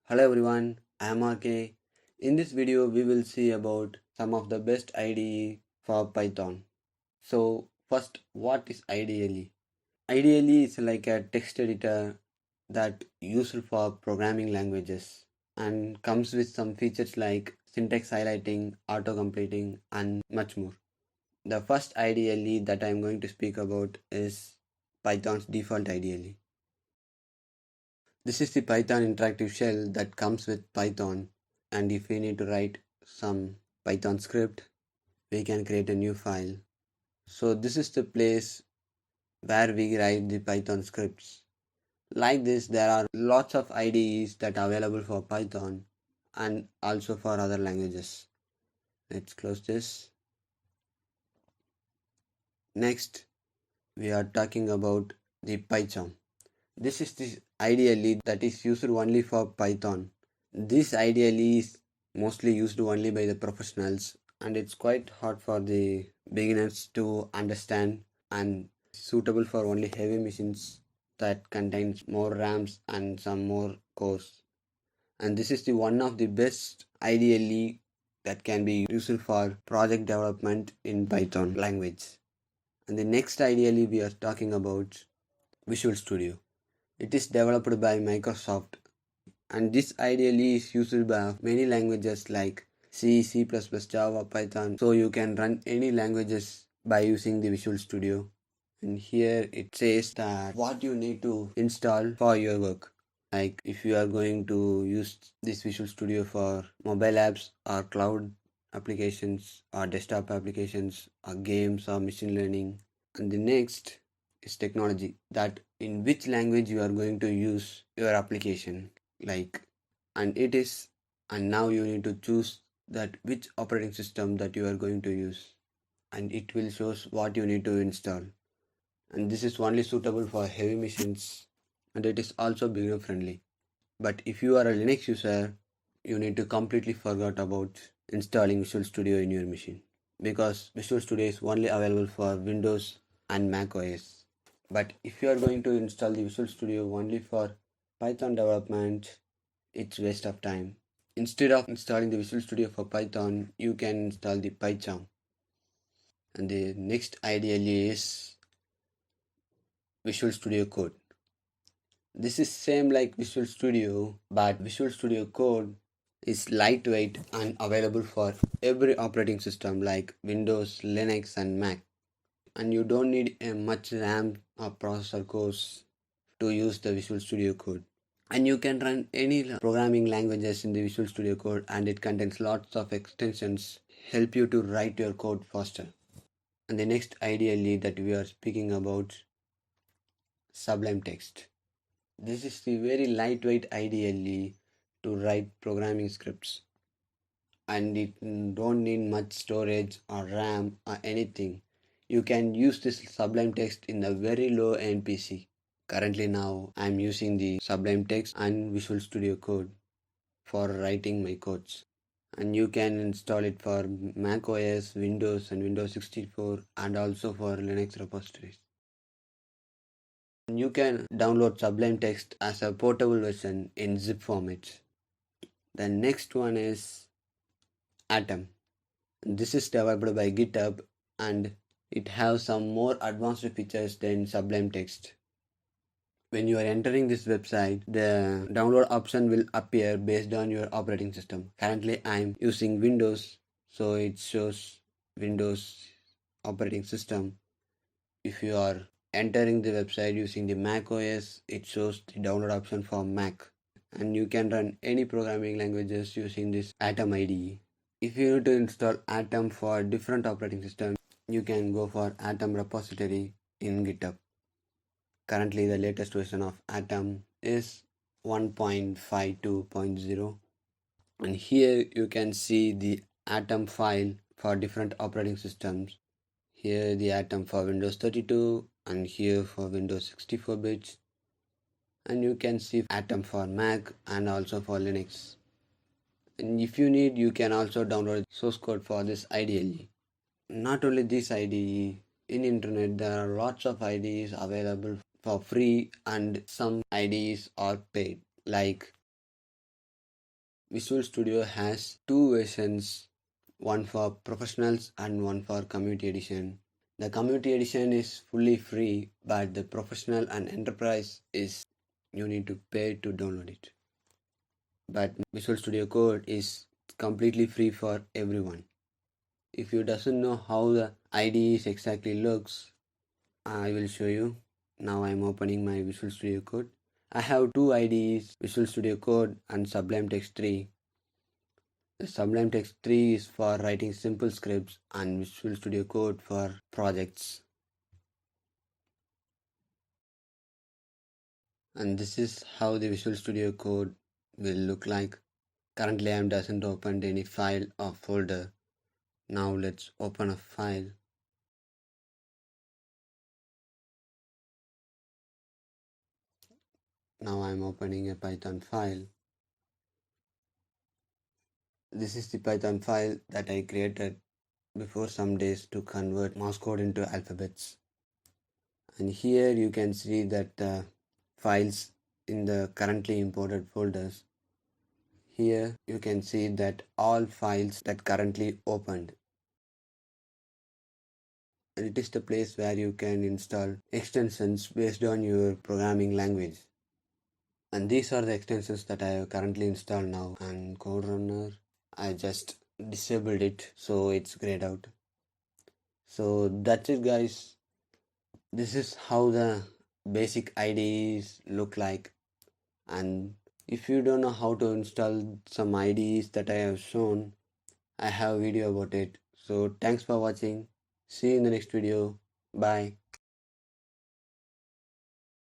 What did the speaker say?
Hello everyone, I am RK. In this video, we will see about some of the best IDE for Python. So first, what is IDE? IDE is like a text editor that used for programming languages and comes with some features like syntax highlighting, auto-completing and much more. The first IDE that I am going to speak about is Python's default IDE. This is the Python interactive shell that comes with Python, and if we need to write some Python script, we can create a new file. So this is the place where we write the Python scripts. Like this, there are lots of IDEs that are available for Python and also for other languages. Let's close this. Next, we are talking about the PyCharm. This is the IDE that is used only for Python. This IDE is mostly used only by the professionals and it's quite hard for the beginners to understand and suitable for only heavy machines that contains more RAMs and some more cores. And this is the one of the best IDE that can be used for project development in Python language. And the next IDE we are talking about Visual Studio. It is developed by Microsoft and this ideally is used by many languages like C, C++, Java, Python. So you can run any languages by using the Visual Studio. And here it says that what you need to install for your work. Like if you are going to use this Visual Studio for mobile apps or cloud applications or desktop applications or games or machine learning. And the next is technology, that in which language you are going to use your application, like, and it is, and now you need to choose that which operating system that you are going to use, and it will shows what you need to install. And this is only suitable for heavy machines and it is also beginner friendly. But if you are a Linux user, you need to completely forget about installing Visual Studio in your machine, because Visual Studio is only available for Windows and Mac OS. But if you are going to install the Visual Studio only for Python development, it's waste of time. Instead of installing the Visual Studio for Python, you can install the PyCharm. And the next ideally is Visual Studio Code. This is same like Visual Studio, but Visual Studio Code is lightweight and available for every operating system like Windows, Linux and Mac. And you don't need a much RAM or processor cores to use the Visual Studio Code. And you can run any programming languages in the Visual Studio Code, and it contains lots of extensions help you to write your code faster. And the next ideally that we are speaking about, Sublime Text. This is the very lightweight ideally to write programming scripts, and it don't need much storage or RAM or anything. You can use this Sublime Text in a very low end PC. Currently now I am using the Sublime Text and Visual Studio Code for writing my codes. And you can install it for Mac OS, Windows and Windows 64 and also for Linux repositories. And you can download Sublime Text as a portable version in zip format. The next one is Atom. This is developed by GitHub and it has some more advanced features than Sublime Text. When you are entering this website, the download option will appear based on your operating system. Currently I am using Windows, so it shows Windows operating system. If you are entering the website using the Mac OS, it shows the download option for Mac. And you can run any programming languages using this Atom IDE. If you need to install Atom for different operating systems, you can go for Atom repository in GitHub. Currently the latest version of Atom is 1.52.0, and here you can see the Atom file for different operating systems. Here the Atom for Windows 32 and here for Windows 64 bits, and you can see Atom for Mac and also for Linux. And if you need, you can also download source code for this IDE. Not only this IDE, in internet there are lots of IDEs available for free and some IDEs are paid, like Visual Studio has two versions, one for professionals and one for community edition. The community edition is fully free, but the professional and enterprise is you need to pay to download it. But Visual Studio Code is completely free for everyone. If you doesn't know how the IDE exactly looks, I will show you. Now I am opening my Visual Studio Code. I have two IDEs, Visual Studio Code and Sublime Text 3. The Sublime Text 3 is for writing simple scripts and Visual Studio Code for projects. And this is how the Visual Studio Code will look like. Currently I doesn't open any file or folder. Now let's open a file. Now I'm opening a Python file. This is the Python file that I created before some days to convert Morse code into alphabets. And here you can see that the files in the currently imported folders. Here you can see that all files that currently opened. And it is the place where you can install extensions based on your programming language. And these are the extensions that I have currently installed now. And Code Runner, I just disabled it so it's grayed out. So that's it guys. This is how the basic IDEs look like. And if you don't know how to install some IDEs that I have shown, I have a video about it. So thanks for watching. See you in the next video. Bye.